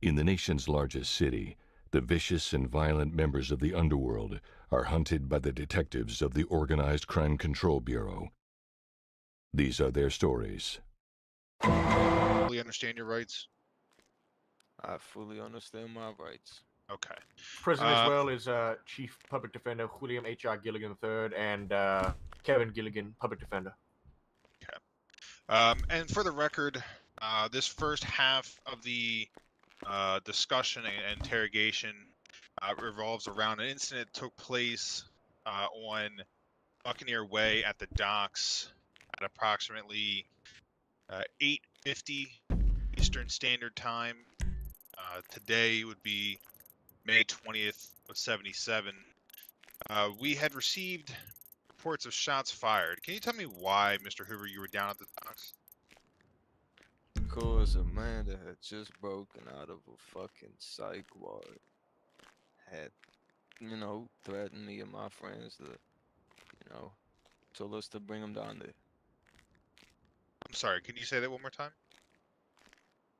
In the nation's largest city, the vicious and violent members of the underworld are hunted by the detectives of the Organized Crime Control Bureau. These are their stories. Fully understand your rights? I fully understand my rights. Okay. Present as well is Chief Public Defender William H.R. Gilligan III and Kevin Gilligan, Public Defender. Okay. And for the record, this first half of the discussion and interrogation revolves around an incident that took place on Buccaneer Way at the docks at approximately 8:50 Eastern Standard Time. Today would be May 20th of 77. We had received reports of shots fired. Can you tell me why, Mr. Hoover, you were down at the docks? Because a man that had just broken out of a fucking psych ward had, threatened me and my friends to, told us to bring him down there. I'm sorry, can you say that one more time?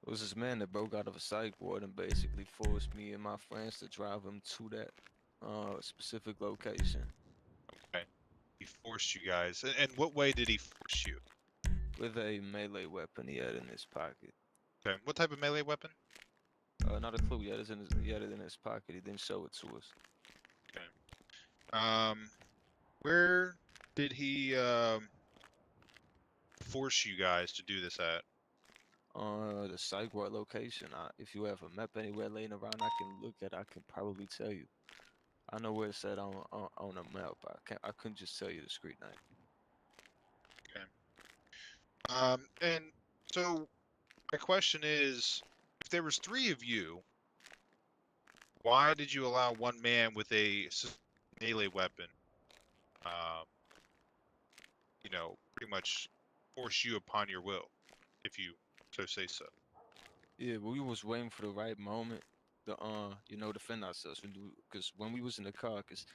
It was this man that broke out of a psych ward and basically forced me and my friends to drive him to that specific location. Okay. He forced you guys. And what way did he force you? With a melee weapon he had in his pocket. Okay. What type of melee weapon? Not a clue. He had it in his pocket. He didn't show it to us. Okay. Where did he force you guys to do this at? The psych ward location. If you have a map anywhere laying around, I can look at. I can probably tell you. I know where it's at on a map. I couldn't just tell you the street name. Okay. And so my question is, if there was 3 of you, why did you allow one man with a melee weapon, pretty much force you upon your will, if you so say so? Yeah, we was waiting for the right moment to defend ourselves. Because when we was in the car, because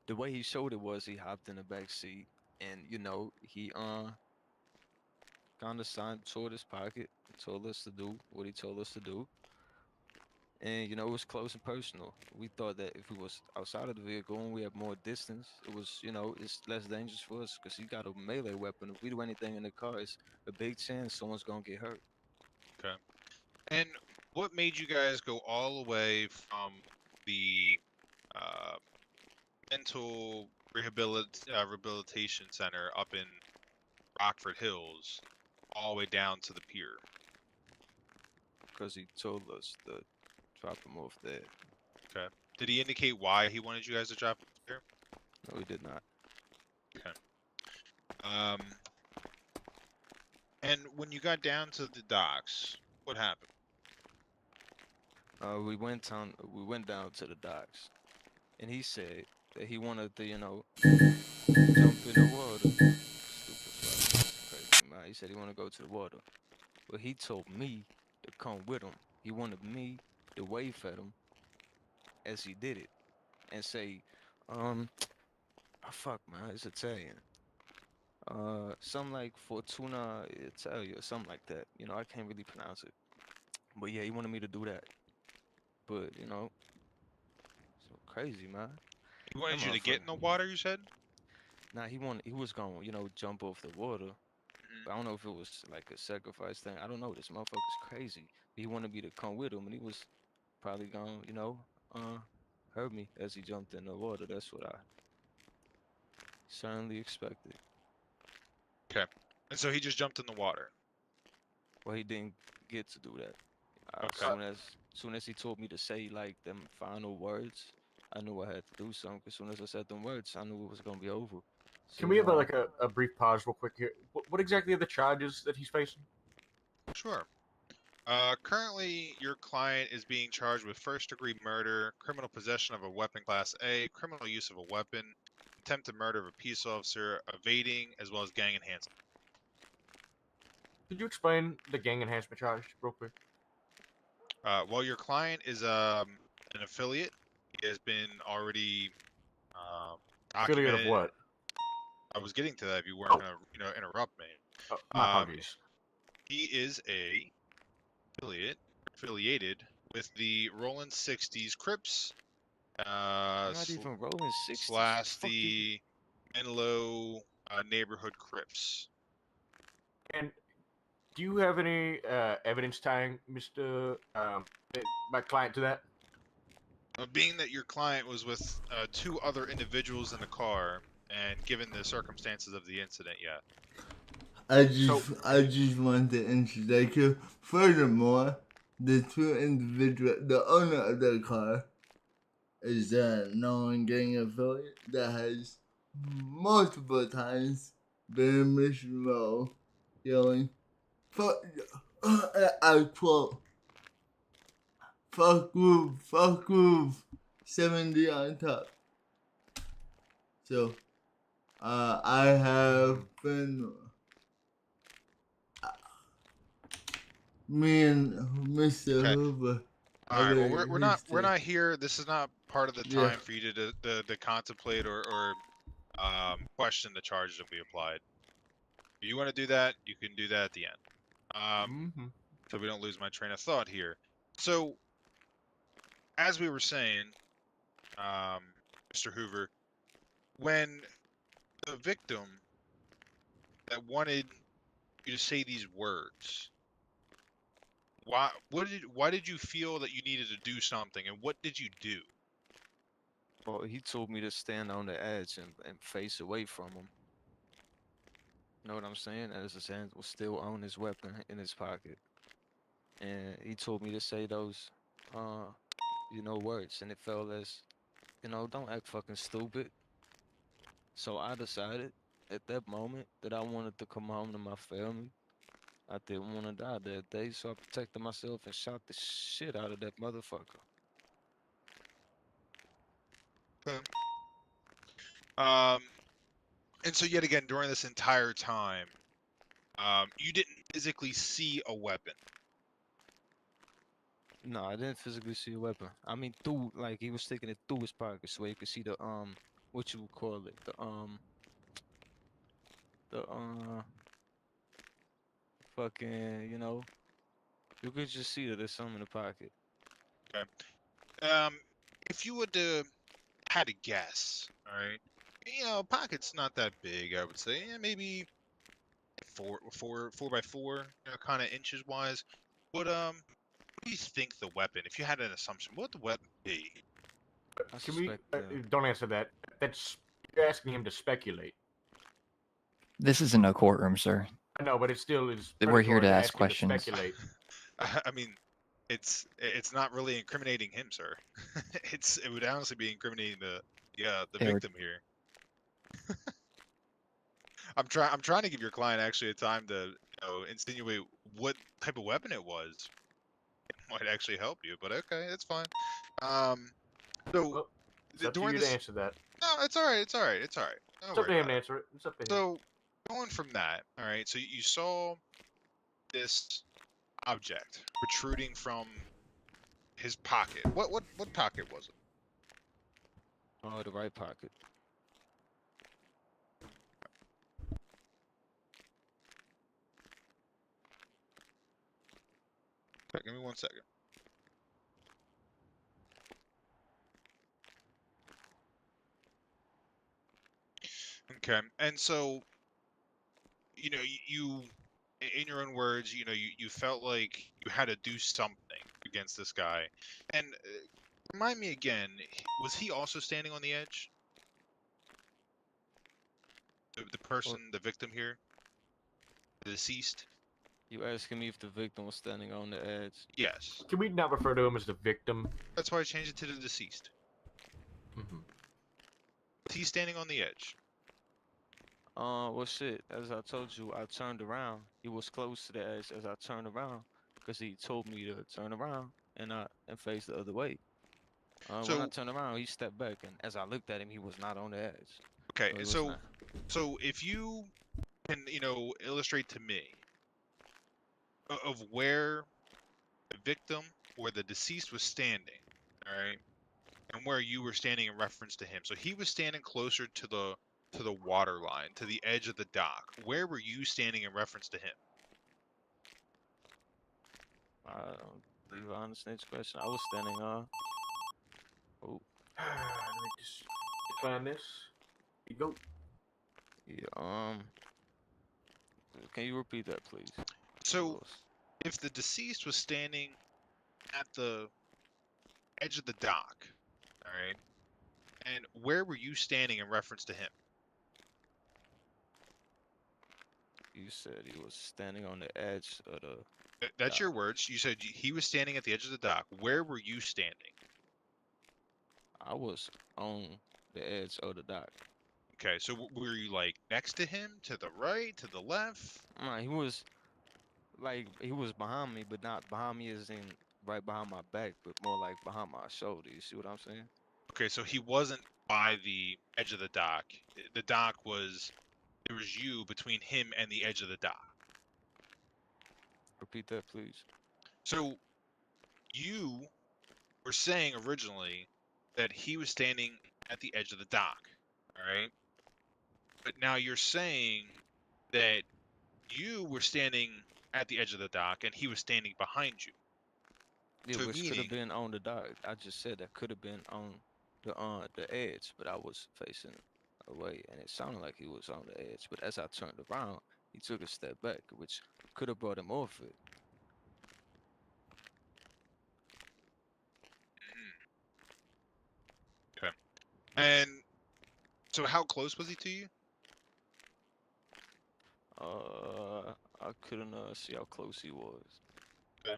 the way he showed it was he hopped in the back seat and he kind of signed toward his pocket, told us to do what he told us to do. And it was close and personal. We thought that if we was outside of the vehicle and we had more distance, it was it's less dangerous for us because he got a melee weapon. If we do anything in the car, it's a big chance someone's gonna get hurt. Okay. And what made you guys go all the way from the mental rehabilitation center up in Rockford Hills all the way down to the pier? Because he told us to drop him off there. Okay. Did he indicate why he wanted you guys to drop off there? No, he did not. Okay. And when you got down to the docks, what happened? We went down to the docks, and he said that he wanted to, jump in the water. Stupid fuck, crazy man. He said he wanted to go to the water, but he told me to come with him. He wanted me to wave at him as he did it, and say, fuck man, it's Italian. Something like Fortuna Italia, something like that. I can't really pronounce it, but yeah, he wanted me to do that. But so crazy, man. He wanted you to get in the water, you said? Nah, he was gonna, jump off the water. But I don't know if it was like a sacrifice thing. I don't know. This motherfucker's crazy. He wanted me to come with him, and he was probably gonna, hurt me as he jumped in the water. That's what I certainly expected. Okay. And so he just jumped in the water. Well, he didn't get to do that. Okay. Soon as he told me to say like them final words, I knew I had to do something. As soon as I said them words, I knew it was gonna be over. So, Can we have a brief pause real quick here? What exactly are the charges that he's facing? Sure. Currently, your client is being charged with first-degree murder, criminal possession of a weapon class A, criminal use of a weapon, attempted murder of a peace officer, evading, as well as gang enhancement. Could you explain the gang enhancement charge real quick? Well, your client is an affiliate. He has been already documented. Affiliate of what? I was getting to that if you weren't going to, interrupt me. My apologies. He is affiliated with the Roland 60s Crips, I'm not even rolling 60s. slash Fuck the Menlo neighborhood Crips. And do you have any evidence tying my client to that? Being that your client was with 2 other individuals in the car, and given the circumstances of the incident, yeah. I just want to interject here. Furthermore, the 2 individual, the owner of the car, is a known gang affiliate that has multiple times been in Mission Row yelling, fuck, I quote, fuck roof, 70 on top. So, I have been, me and Mr. Okay. Hoover. All right. Well, we're not here. This is not part of the Yeah. time for you to contemplate or question the charges that we applied. If you want to do that, you can do that at the end. So we don't lose my train of thought here. So, as we were saying, Mr. Hoover, when the victim that wanted you to say these words, why did you feel that you needed to do something, and what did you do? Well, he told me to stand on the edge and face away from him. You know what I'm saying? As his hand was still on his weapon in his pocket. And he told me to say those, words. And it felt as, don't act fucking stupid. So I decided at that moment that I wanted to come home to my family. I didn't want to die that day, so I protected myself and shot the shit out of that motherfucker. Okay. And so yet again, during this entire time, you didn't physically see a weapon. No, I didn't physically see a weapon. I mean, he was sticking it through his pocket so you could see the, what you would call it, fucking, you could just see that there's something in the pocket. Okay. If you would had to guess, all right, pocket's not that big, I would say. Yeah, maybe four by four, kind of inches wise. What do you think the weapon? If you had an assumption, what would the weapon be? Can we? suspect, Don't answer that. That's you're asking him to speculate. This isn't a courtroom, sir. I know, but it still is. We're here to predatory ask ask him questions. To speculate. I mean, it's not really incriminating him, sir. It would honestly be incriminating the victim here. I'm trying to give your client actually a time to insinuate what type of weapon it was. It might actually help you, but okay, that's fine. So Well, it's up to during you this, to answer that. no, it's all right. It's all right. It's all right. Don't It's up worry to him about to it. answer it. It's up to him. So going from that, all right. So you saw this object protruding from his pocket. What pocket was it? Oh, the right pocket. Okay, give me 1 second. Okay, and so you in your own words, you felt like you had to do something against this guy. And remind me again, was he also standing on the edge? The person, the victim here, the deceased. You asking me if the victim was standing on the edge? Yes. Can we not refer to him as the victim? That's why I changed it to the deceased. Mm-hmm. Was he standing on the edge? Well, shit. As I told you, I turned around. He was close to the edge as I turned around, because he told me to turn around and face the other way. When I So turned around, he stepped back, and as I looked at him, he was not on the edge. okay, he was so not. so if you can illustrate to me of where the victim or the deceased was standing, all right, and where you were standing in reference to him. So he was standing closer to the water line, to the edge of the dock. Where were you standing in reference to him? Leave honest next question. I was standing on. Oh, Let me just decline this. Here you go. yeah. Can you repeat that, please? So, if the deceased was standing at the edge of the dock, all right, and where were you standing in reference to him? You said he was standing on the edge of the. That's your dock. words. You said he was standing at the edge of the dock. Where were you standing? I was on the edge of the dock. Okay, so were you like next to him, to the right, to the left? Nah, he was behind me, but not behind me as in right behind my back, but more like behind my shoulder. You see what I'm saying? Okay, so he wasn't by the edge of the dock. The dock was, there was you between him and the edge of the dock. Repeat that, please. So you were saying originally that he was standing at the edge of the dock, all right? But now you're saying that you were standing at the edge of the dock and he was standing behind you. Yeah, So which could meaning, have been on the dock. I just said that could have been on the edge, but I was facing away, and it sounded like he was on the edge. But as I turned around, he took a step back, which could have brought him off it. okay. And so how close was he to you? I couldn't see how close he was. Okay.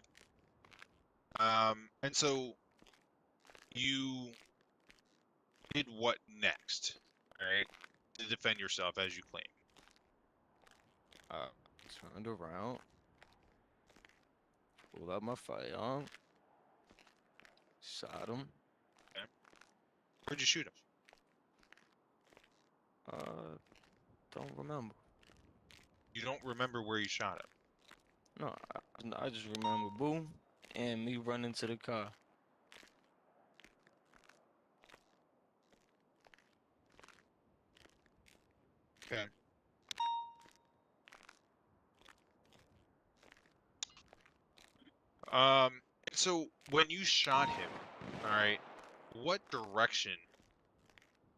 And so you did what next? All right, to defend yourself as you claim. I turned around, pulled out my firearm, shot him. Where'd you shoot him? Don't remember. You don't remember where you shot him. No, I just remember boom and me running to the car. Okay. So when you shot him, all right, what direction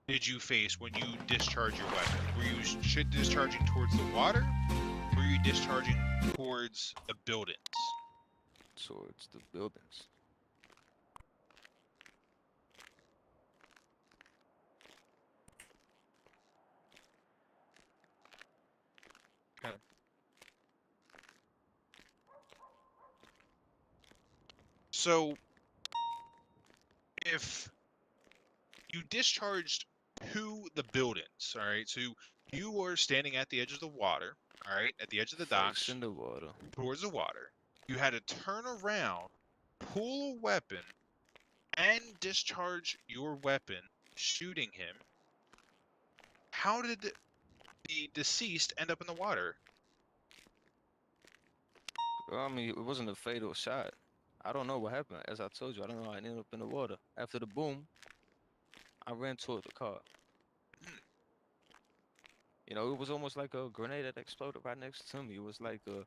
did you face when you discharged your weapon? Were you discharging towards the water? Or were you discharging towards the buildings? Towards the buildings. Okay. So, if you discharged to the buildings, all right, so you were standing at the edge of the water, all right, at the edge of the docks, Facing the water. towards the water. You had to turn around, pull a weapon, and discharge your weapon, shooting him. How did the deceased end up in the water? Well, I mean, it wasn't a fatal shot. I don't know what happened. As I told you, I don't know. I ended up in the water. After the boom, I ran toward the car. You know, it was almost like a grenade that exploded right next to me. It was like a,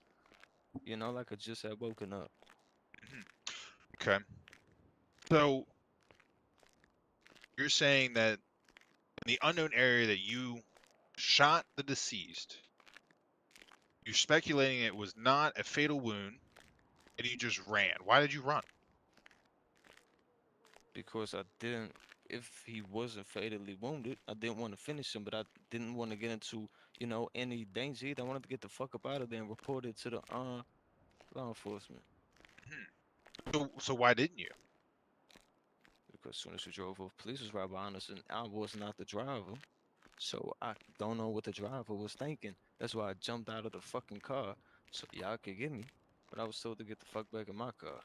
you know, like I just had woken up. Okay. So, you're saying that in the unknown area that you shot the deceased, you're speculating it was not a fatal wound, and you just ran. Why did you run? Because I didn't, if he wasn't fatally wounded, I didn't want to finish him, but I didn't want to get into, you know, any danger either. I wanted to get the fuck up out of there and report it to the law enforcement. So why didn't you? Because as soon as we drove off, police was right behind us, and I was not the driver. So I don't know what the driver was thinking. That's why I jumped out of the fucking car so y'all could get me. But I was told to get the fuck back in my car.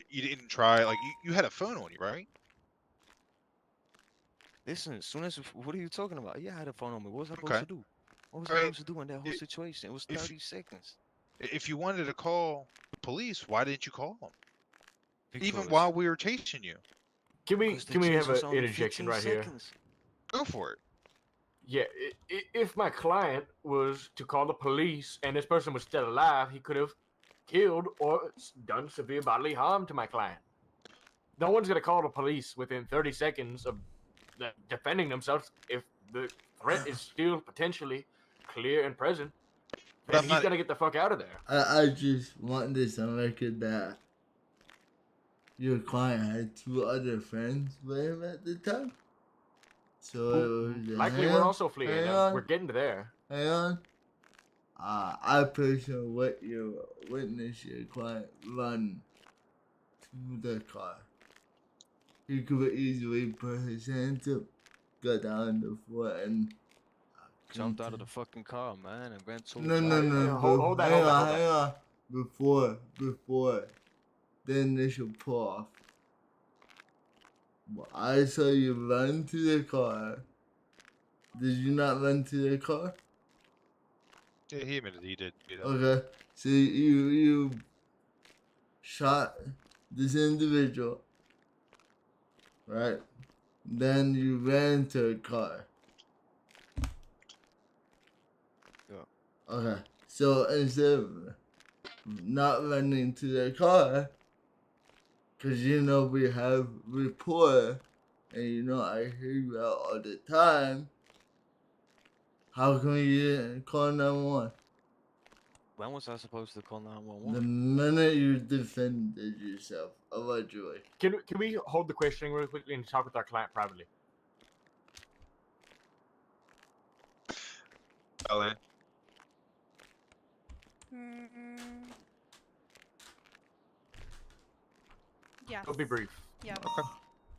You didn't try, like, you had a phone on you, right? Listen, as soon as what are you talking about? Yeah, I had a phone on me. What was I supposed Okay. to do? What was All I right. supposed to do in that whole situation? It was if- 30 seconds. If you wanted to call the police, why didn't you call them? Even Because while we were chasing you. Can we because the can we chase have was an only interjection 15 right here? seconds. Go for it. Yeah, if my client was to call the police and this person was still alive, he could have killed or done severe bodily harm to my client. No one's gonna call the police within 30 seconds of defending themselves if the threat is still potentially clear and present. But Then I'm he's not. gonna get the fuck out of there. I just want this on record that your client had 2 other friends with him at the time. So it was Likely, we're also fleeing. hang We're on, getting to there. hang on. I personally witnessed your client run to the car. He could easily put his hands up, got down the floor, and Jumped out of the fucking car, man, and ran to No, a no, car. no. Hold that, Hang hold that, on, hold hang on. Before the initial pull off, I saw you run to the car. Did you not run to the car? Yeah, he admitted he did. You know. Okay, so you shot this individual, right? Then you ran to the car. Yeah. Okay, so instead of not running to the car, because you know we have rapport, and you know I hear you out all the time, how come you didn't call 911? When was I supposed to call The 911? minute you defended yourself, allegedly. Can we hold the questioning really quickly and talk with our client privately? Ellen. Yes. It'll be brief. Yeah.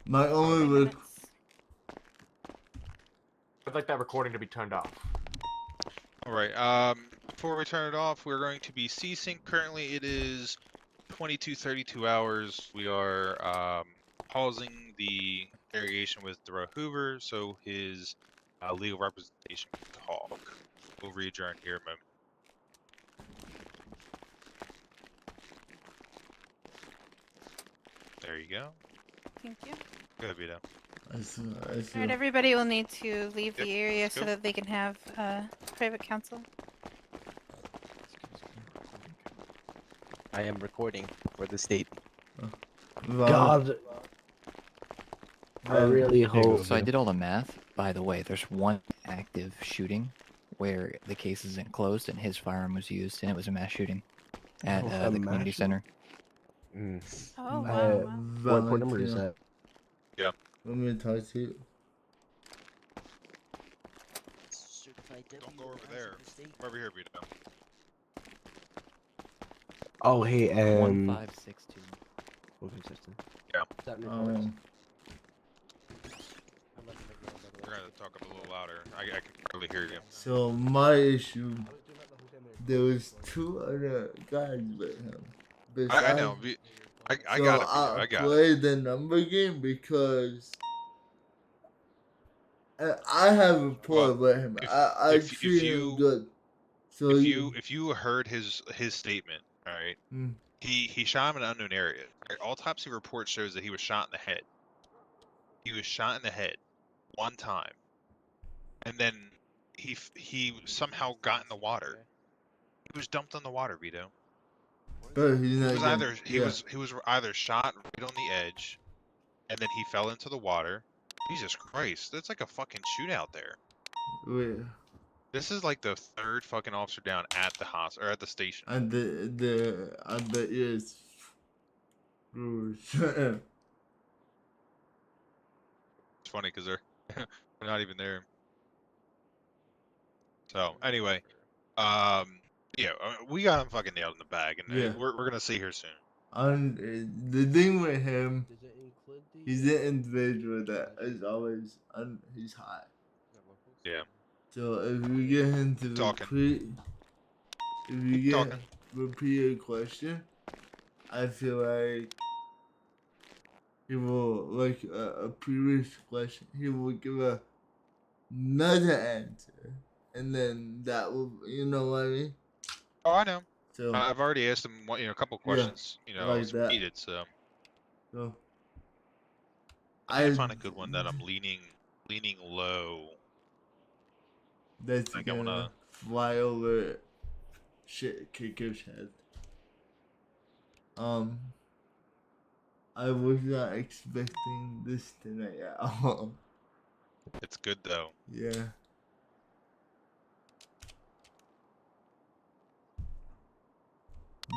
My only 10 look. minutes. I'd like that recording to be turned off. All right. Before we turn it off, we're going to be ceasing. Currently, it is 22:32 hours. We are pausing the interrogation with Durrel Hoover, so his legal representation can talk. We'll re-adjourn here in a moment. There you go. Thank you. Good, Vito. I see. All right, everybody will need to leave Yep, the area let's so go. that they can have private counsel. I am recording for the state. God. I really hope. So I did all the math. By the way, there's one active shooting where the case isn't closed and his firearm was used, and it was a mass shooting at A the mass community center. Mm. Oh, wow. What port number is that? Let me talk to you. Don't go over there. Come over here, Vito. Oh, hey, 1562. Yeah. Um, We're gonna talk up a little louder. I can barely hear you. so my issue, there was 2 other guys with him. I know. I So got it, Vito. I I got it. played the number game because I have rapport Well, with him. I if treat him you- good. So If you heard his statement, all right, Mm. he shot him in an unknown area. Right? Autopsy report shows that he was shot in the head. He was shot in the head one time, and then he somehow got in the water. He was dumped in the water, Vito. But he's He not was gonna- either he yeah. was either shot right on the edge, and then he fell into the water. Jesus Christ, that's like a fucking shootout there. Wait, This is like the 3rd fucking officer down at the hospital or at the station. I bet you it's. It's funny because they're they're not even there. So anyway, yeah, we got him fucking nailed in the bag, and Yeah. we're gonna see here soon. The thing with him, he's an individual that is always he's hot. Yeah. So if you get him to Talking. repeat a question, I feel like he will, like a previous question, he will give another answer, and then that will, you know what I mean? Oh, I know. So, I've already asked him, a couple Yeah, questions. like It's that. repeated. So so I need to find a good one that I'm leaning low. that's I gonna wanna. fly over shit kicker's head. I was not expecting this tonight at all. It's good though. Yeah.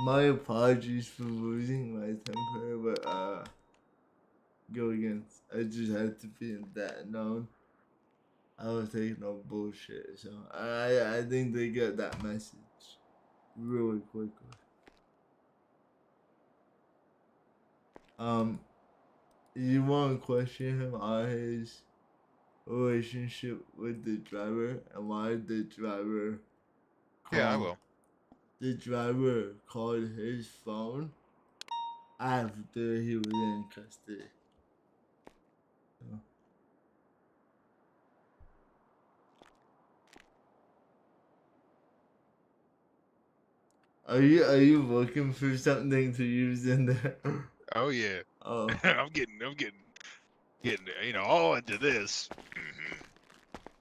My apologies for losing my temper, but go against. I just had to be that known. I was taking no bullshit, so I think they get that message really quickly. You want to question him on his relationship with the driver and why the driver Yeah, I will. The driver called his phone after he was in custody. So. Are you looking for something to use in there? Oh yeah. Oh. I'm getting, all into this.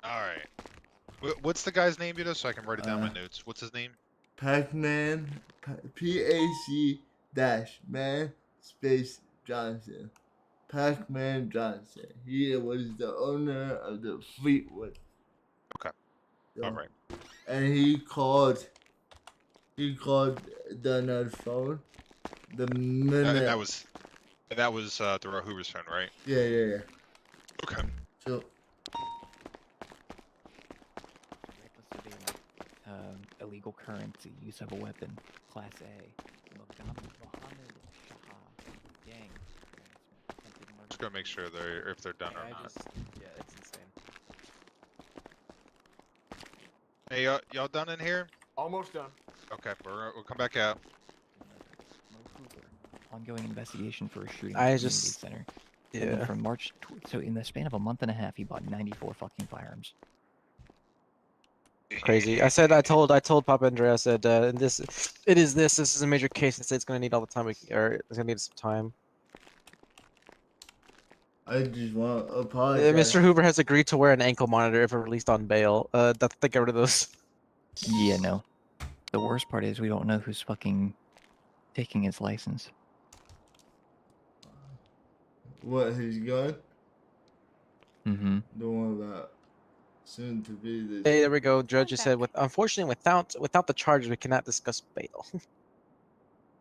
All right. What's the guy's name, so I can write it down in my notes. What's his name? Pac-Man, P-A-C dash man space Johnson. Pac-Man Johnson. He was the owner of the Fleetwood. Okay. So, All right. and he called the phone the minute. That was Durrel Hoover's phone, right? Yeah. Okay. So. Illegal currency, use of a weapon, Class A, Mohammed Shah, gang. Just gonna make sure if they're done or not. Yeah, it's insane. Hey, y'all done in here? Almost done. Okay, we'll come back out. Ongoing investigation for a shooting I at the just- community center. And Yeah. from March, so in the span of a month and a half, he bought 94 fucking firearms. Crazy. I told Papa Andre, I said, this is a major case and it's gonna need all the time or it's gonna need some time. I just want to apologize. Mr. Hoover has agreed to wear an ankle monitor if released on bail. That's get rid of those. Yeah, no. The worst part is we don't know who's fucking taking his license. What, his gun? Mm-hmm. Don't worry about soon to be the. Hey, there we go. Judge just said, unfortunately, without the charges, we cannot discuss bail.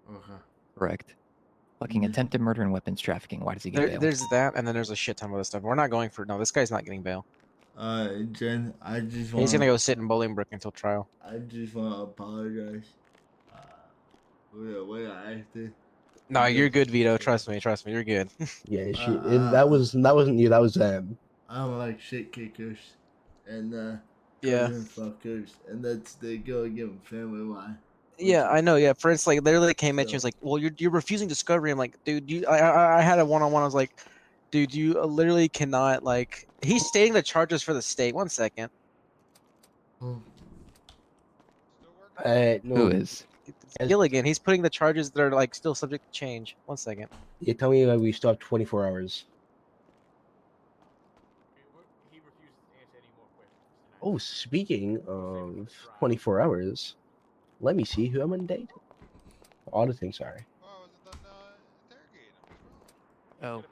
Okay. Correct. Fucking attempted murder and weapons trafficking. Why does he get bail? There's that, and then there's a shit ton of other stuff. We're not going for this guy's not getting bail. Jen, I just want. He's gonna go sit in Bolingbrook until trial. I just want to apologize. For the way I acted. No, you're good, Vito. Trust me, you're good. Yeah, that wasn't you. That was them. I don't like shit kickers and Yeah. cousin fuckers, and they go against family line. Yeah, I know. Yeah, for instance, like literally came at you. Was like, well, you're refusing discovery. I'm like, dude, I had a one-on-one. I was like, dude, you literally cannot like. He's stating the charges for the state. 1 second. Oh. No. Who is? Gilligan. He's putting the charges that are like still subject to change. 1 second. You tell me we still have 24 hours. He refuses to answer any more questions tonight. Oh, speaking of 24 hours, let me see who I'm on date. Auditing, sorry. Oh,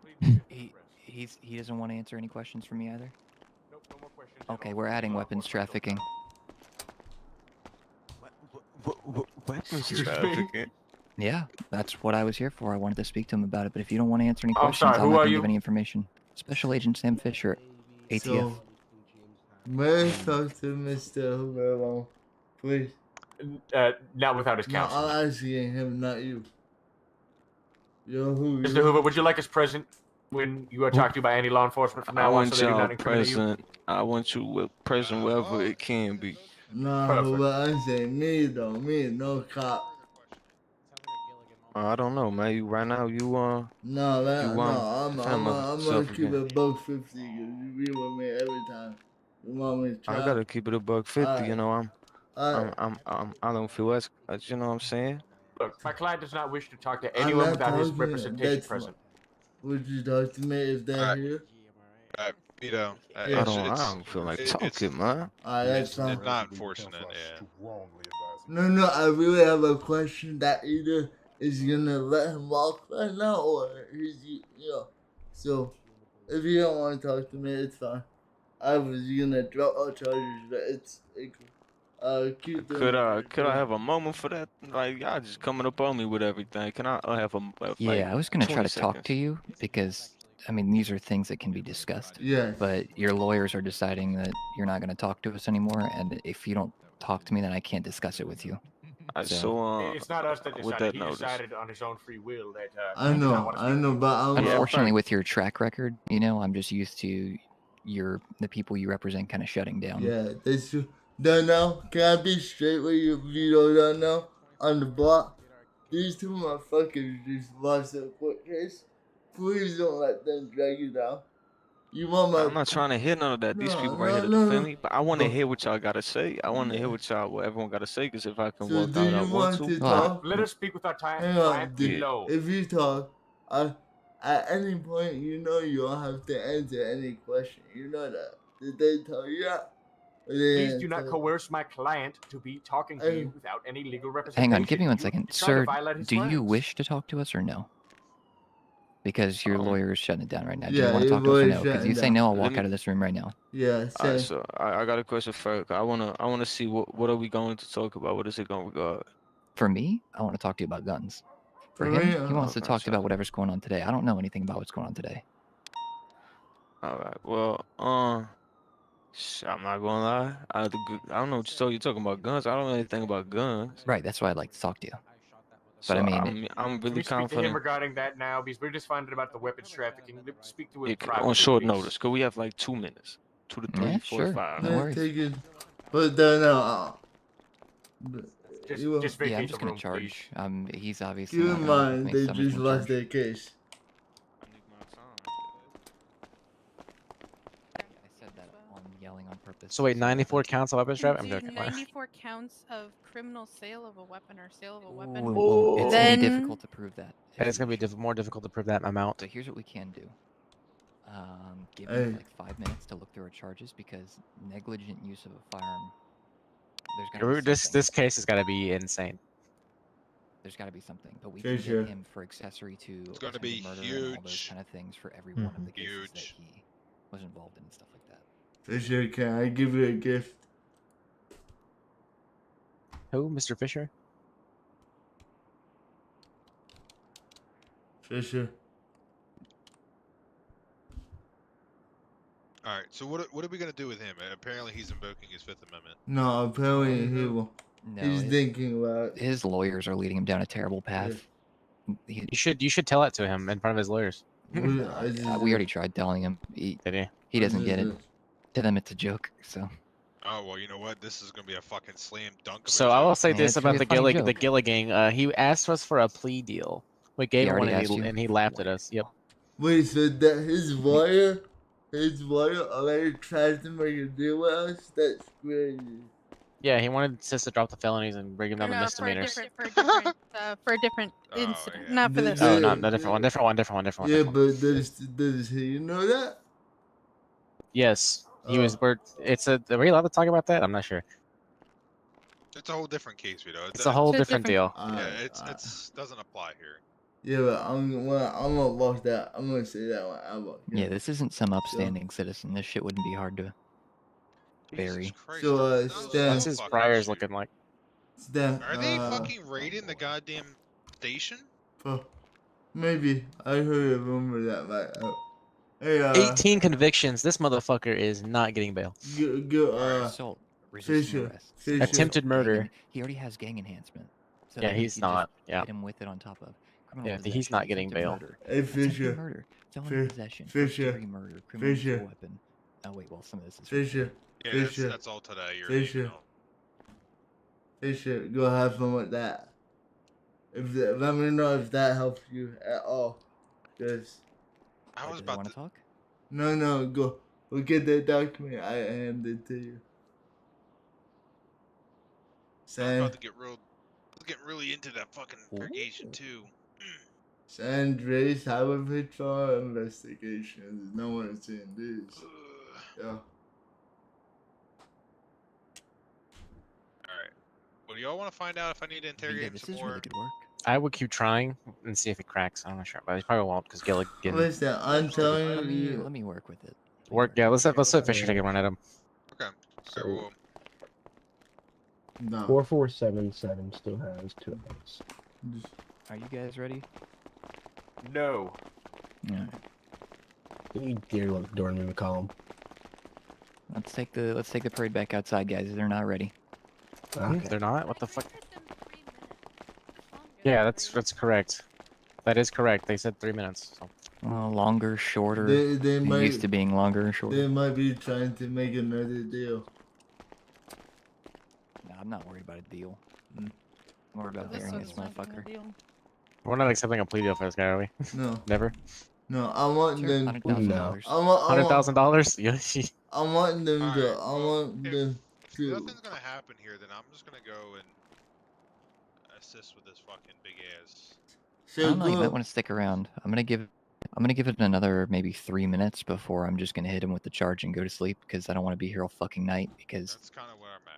he doesn't want to answer any questions from me either. Nope, no more questions. at Okay, all. we're adding weapons trafficking. Weapons Excuse me? trafficking. Yeah, that's what I was here for. I wanted to speak to him about it, but if you don't want to answer any I'm questions, sorry, I'm who not are going to you? give any information. Special Agent Sam Fisher, ATF. So, may I talk to Mr. Hoover alone, please? Not without his No, counsel. I'm asking him, not you. Yo, who? Mr. Hoover, would you like us present when you are talked to by any law enforcement from I now on want so they do y'all not incriminate you? present. I want you present wherever it can be. Nah, Perfect. Hoover, I'm saying me though, me, no cop. I don't know, man. Right now, you No, man, You no, want I'm defend gonna myself keep again. it $1.50 because you be with me every time. You want me to try? I gotta keep it $1.50. You know, I don't feel as you know what I'm saying. Look, my client does not wish to talk to I'm anyone not without his talking- representation that's present. Would you talk to me if they're Alright. here? You know, Yeah. I don't feel like talking, man. That's fine. it's not unfortunate. Yeah. No, I really have a question that either is gonna let him walk right now or he's, So, if you don't want to talk to me, it's fine. I was gonna drop all charges, but keep doing Could what I you're have a moment for that? Like y'all just coming up on me with everything. Can I have Yeah, like I was gonna try 20 to talk seconds? to you because I mean these are things that can be discussed. Yes. But your lawyers are deciding that you're not gonna talk to us anymore, and if you don't talk to me, then I can't discuss it with you. It's not us that with decided. that He notice. decided on his own free will that I he does not know, want to speak to you. but I'm Unfortunately, with your track record, I'm just used to the people you represent kind of shutting down. Yeah, that's true. Now, can I be straight with you, Vito? Now, on the block, these two motherfuckers just lost their court case. Please don't let them drag you down. You want my? I'm not trying to hear none of that. These people right here to no. defend me, but I want to But- hear what y'all gotta say. I want to hear what everyone gotta say, because if I can So walk do out, I you want want to to. talk? Let us speak with our Hang client on, below. if you talk, at any point, you don't have to answer any question. You know that. Did they tell you that? Please do not coerce my client to be talking to you without any legal representation. Hang on, give me 1 second. He's trying to Sir, violate his do you rights. wish to talk to us or no? Because your lawyer is shutting it down right now. Do Yeah, you want to your talk to us or lawyer's no? Because you shutting say down. no, I'll Let walk me- out of this room right now. Yeah, Alright, so I got a question first. I wanna see what are we going to talk about? What is it going to regard? For me, I want to talk to you about guns. For For him, me, he wants to okay, talk to you so- about whatever's going on today. I don't know anything about what's going on today. All right. Well, I'm not gonna lie. I don't know what you're talking about guns. I don't know anything about guns. Right, that's why I'd like to talk to you. So But I mean, I'm Can really we speak to him confident. regarding that now? Because we're just finding about the weapons trafficking. Speak to him On privately, short please. notice, could we have like 2 minutes? 2 to 3, Yeah, 4 to sure. 5. No worries. Take it. But then, Just vacate Yeah, I'm the just gonna room, please. charge. He's obviously keep not in gonna work with mind, me, they so I'm just just gonna lost charge. their case. I said that on yelling on purpose. So wait, 94 counts of weapons trap? I'm Dude, joking. 94 counts of criminal sale of a weapon or sale of a weapon. Ooh, it's gonna be Then difficult to prove that. And it's gonna be more difficult to prove that amount. So here's what we can do. Give Hey. me like 5 minutes to look through our charges because negligent use of a firearm. There's gotta be This something. case is gotta be insane. There's got to be something, but we Okay, can sure. get him for accessory to It's gonna attempted be murder and all those huge. kind of things for every one of the cases that Huge. he was involved in and stuff like that. Fisher, can I give you a gift? Who, Mr. Fisher? Fisher. All right. So what are we gonna do with him? Apparently, he's invoking his Fifth Amendment. No, apparently he will. No, He's thinking about it. his lawyers are leading him down a terrible path. You should tell it to him in front of his lawyers. We We already tried telling him. Did He doesn't get it. To them, it's a joke. So Oh well, you know what? This is gonna be a fucking slam dunk. Of a So I will joke. say Yeah, this it's about really the a funny the joke. Gilly gang. He asked us for a plea deal. We gave him one already asked you? and he laughed at us. Yep. Wait, so that his lawyer already tried to make a deal with us? That's crazy. Yeah, he wanted us to drop the felonies and bring him down to no, misdemeanors. for a different Oh, incident, yeah. not for this. Oh, no, no, different one. Yeah, but does he know that? Yes, he was. Oh. Are we allowed to talk about that? I'm not sure. It's a whole different case, Vito. It's a whole It's a different different- deal. Yeah, it's doesn't apply here. Yeah, but I'm gonna walk that. I'm gonna say that when I walk. yeah, this isn't some upstanding citizen. This shit wouldn't be hard to bury. Jesus Christ. So, that was Stan- What's so his fucking priors shitty. looking like? Stan, Are they fucking raiding the goddamn station? Maybe I heard a rumor that might. Hey, 18 convictions. This motherfucker is not getting bail. Assault, resisting Fisher, arrest, Fisher. Attempted murder. He already has gang enhancement. So Yeah, that means he's you just not. Yeah. hit him with it on top of criminal Yeah, he's possession, not getting attempted bail. Murder, Hey, attempted Fisher. murder, felony Fi- possession, Fisher. first-degree murder, criminal use of a Fisher. weapon. Oh wait, well some of this is Fisher, Yeah, Fisher. that's all today. You're Fisher. you know. Fisher, go have fun with that. Let me know if that helps you at all. Just I was Does he about want to. to talk? no, go get that document. I handed to you. I was Sand, about to get really into that fucking interrogation too. Sand Race Highway Patrol investigations. No one's seen this. Yeah. All right. Well, do y'all want to find out if I need to interrogate Yeah, him this some is more? really good work. I would keep trying and see if it cracks. I'm not sure, but he probably won't because Gilligan Listen, I'm Let telling me you. let me work with it. work. Yeah, let's let Fisher take a run at him. Okay. All So right. Well, No. 4477 still has 2 outs. Are you guys ready? No. Alright. You dear look Dorn McCollum. Let's take the parade back outside, guys. They're not ready. Okay. They're not. What the fuck? I heard them 3 minutes. Longer Yeah, than that's correct. That is correct. They said 3 minutes. So. Longer, shorter. They You're might used to being longer and shorter. they might be trying to make another deal. No, I'm not worried about a deal. I'm worried about This burying this one's not gonna motherfucker. deal. We're not accepting a plea deal for this guy, are we? No, Never. no. I want Sure, them. $100,000. $100,000? Yoshi. I want them all to. right. I Well, want if them to. nothing's gonna happen here, then I'm just gonna go and assist with this fucking big ass. I So don't know. You might go. want to stick around. I'm gonna give it another maybe 3 minutes before I'm just gonna hit him with the charge and go to sleep because I don't want to be here all fucking night. Because That's kind of where I'm at.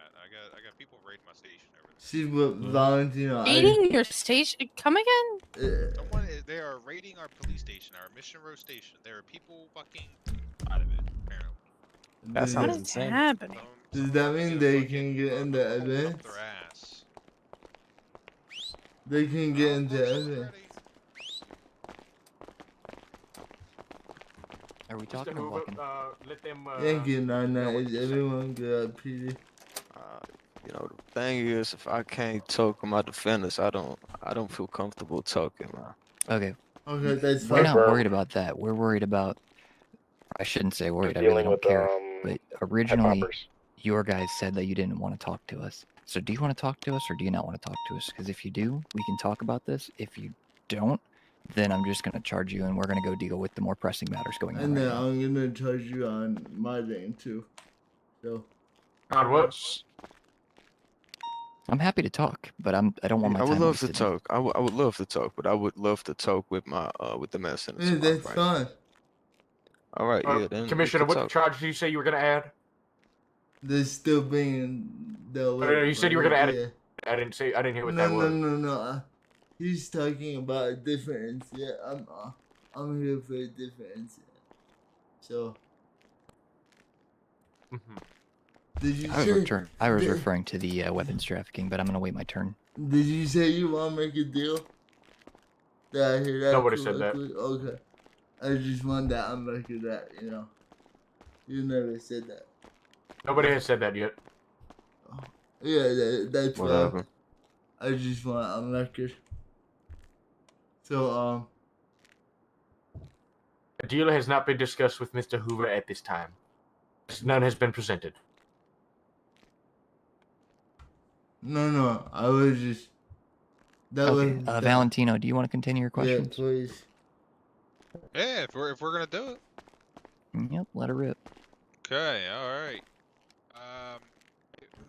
I got people raiding my station over there. See what Valentino. Raiding your station? Come again? They are raiding our police station, our Mission Row station. There are people fucking out of it, apparently. That What sounds is insane. happening? Does Some that are mean gonna they fucking can get in hold the up event? their ass. They can get into Looks event. ready. are we Mr. talking or Hoover, walking? let them. Thank you, Nana. what Is you say. everyone good, PD? You know, the thing is, if I can't talk with my defendants, I don't feel comfortable talking, man. Okay, Okay, that's we're fine. not worried about that. We're worried about. I shouldn't say worried. I really don't care. But originally, your guys said that you didn't want to talk to us. So do you want to talk to us or do you not want to talk to us? Because if you do, we can talk about this. If you don't, then I'm just going to charge you and we're going to go deal with the more pressing matters going on And right then now. I'm gonna charge you on my name too. So On what? I'm happy to talk, but I don't want my I would time love to wasted. talk. I would love to talk, but I would love to talk with my with the medicine. yeah, that's fine. All right, yeah, then Commissioner, we what can talk. charge did you say you were gonna add? They're still being the way. You said you were gonna add yeah. it. I didn't hear what No, that no, was. no, no. He's talking about a different incident. I'm here for a different incident. So. Did you say? I was referring to the weapons trafficking, but I'm going to wait my turn. Did you say you want to make a deal? Did I hear that? Nobody said that. correctly? Okay. I just want that on record that, you know. You never said that. Nobody has said that yet. Yeah, that's Whatever. I just want on record. So, A deal has not been discussed with Mr. Hoover at this time. None has been presented. no, I was just. That Okay, was. that- Valentino, do you want to continue your questions? Yeah, please. Yeah, if we're gonna do it. Yep, let her rip. Okay, all right.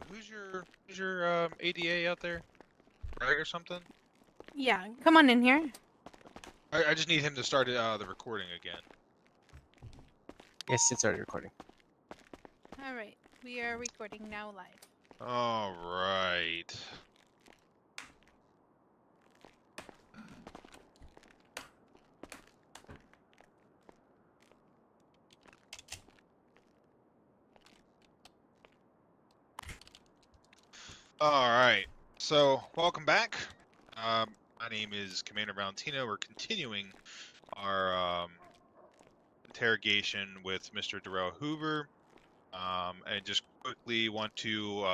Who's your ADA out there? Greg or something? Yeah, come on in here. I just need him to start the recording again. Yes, it's already recording. All right, we are recording now live. All right. All right. So, welcome back. My name is Commander Valentino. We're continuing our interrogation with Mr. Durrel Hoover. And just quickly want to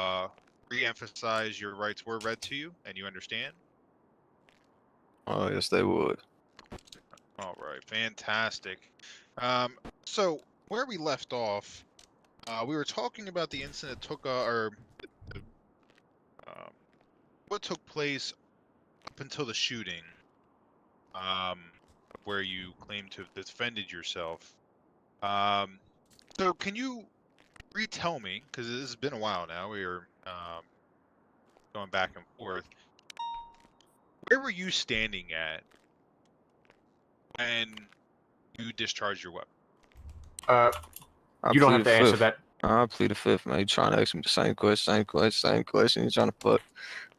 re-emphasize your rights were read to you, and you understand. Oh, yes, they would. All right, fantastic. So where we left off, we were talking about the incident that took, what took place up until the shooting, where you claim to have defended yourself. So can you retell me, because this has been a while now, we were going back and forth, where were you standing at when you discharged your weapon? You don't have to answer that. I plead the fifth, man. You trying to ask me the same question. You trying to fuck.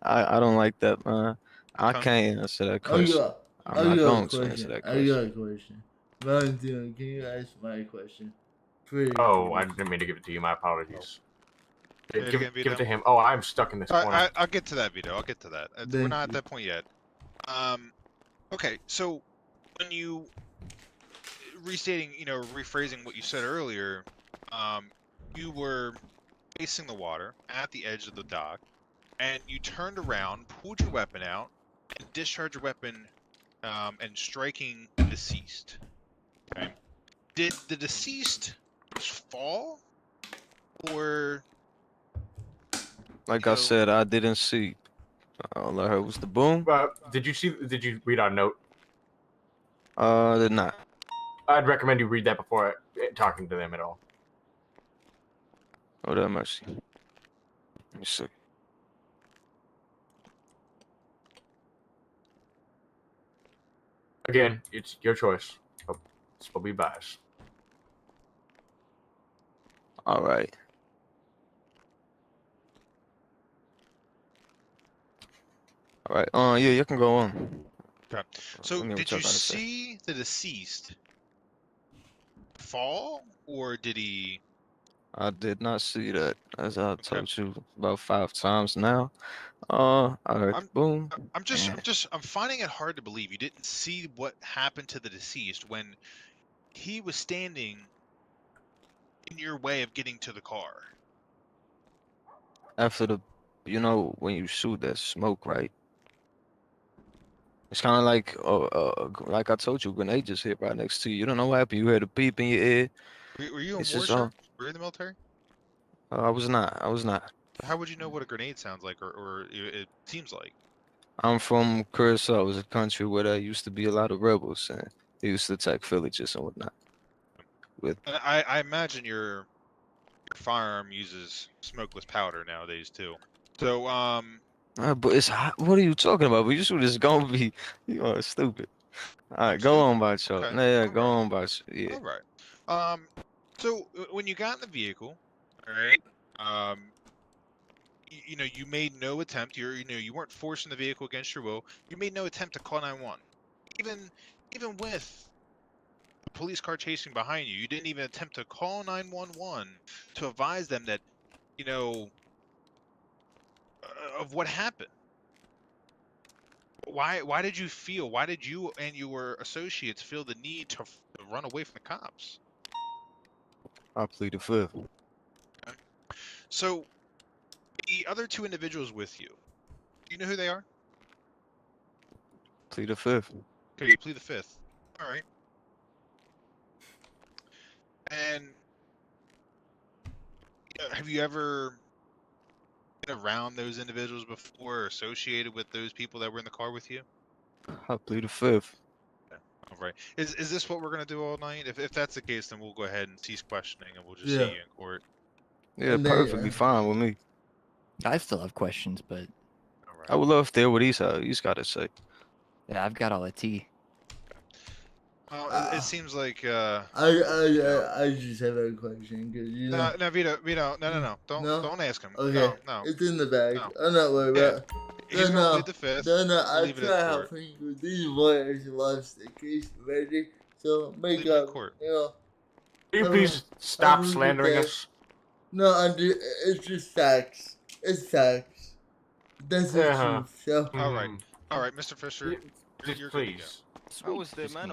I don't like that, man. I can't answer that question. I'm not going to answer that question. I got a question. Valentino, can you ask my question? Please. Oh, I didn't mean to give it to you. My apologies. Give it to him. Oh, I'm stuck in this All corner. right, I'll get to that, Vito. I'll get to that. We're not at that point yet. Okay, so when you restating, rephrasing what you said earlier, you were facing the water at the edge of the dock, and you turned around, pulled your weapon out, and discharged your weapon, and striking the deceased. Okay. Did the deceased fall, or? Like I said, I didn't see. All I heard was the boom. Did you read our note? Did not. I'd recommend you read that before talking to them at all. Oh, that mercy. Let me see. Again, it's your choice. This will be biased. All right. All right. Yeah, you can go on. Okay. So, did you see the deceased fall, or did he? I did not see that, as I told you about 5 times now. I heard boom. I'm finding it hard to believe you didn't see what happened to the deceased when he was standing in your way of getting to the car. After when you shoot that smoke, right? It's kind of like I told you, grenade just hit right next to you. You don't know what happened. You heard a beep in your ear. Were you in warship? Were you in the military? I was not. How would you know what a grenade sounds like, or it seems like? I'm from Curacao. It was a country where there used to be a lot of rebels, and they used to attack villages and whatnot. I imagine your firearm uses smokeless powder nowadays too. So but it's hot. What are you talking about? But you should just gonna be, stupid. All right, go on, Bacho. Okay. Yeah, go on, Bacho. Yeah. All right. So when you got in the vehicle, all right, you made no attempt. You weren't forcing the vehicle against your will. You made no attempt to call 911. Even with the police car chasing behind you, you didn't even attempt to call 911 to advise them that, of what happened. Why did you and your associates feel the need to run away from the cops? I plead the fifth. Okay. So, the other 2 individuals with you, do you know who they are? Plead the fifth. Okay, you plead the fifth. All right. And have you ever been around those individuals before, or associated with those people that were in the car with you? I plead the fifth. All right. Is this what we're gonna do all night? If that's the case, then we'll go ahead and cease questioning, and we'll just see you in court. Yeah, perfectly fine with me. I still have questions, but All right. I would love to hear what he's got to say. Yeah, I've got all the tea. It seems like I just have a question because No, Vito, no. Don't ask him. Okay. No. It's in the bag. No. I'm not worried about it. He's gonna plead the fifth. I try helping you. These lawyers lost the case already, so make up. Court. Can you please stop slandering us? No, it's just facts. It's facts. That's the truth. So. All right, Mr. Fisher. Please. I was there, man.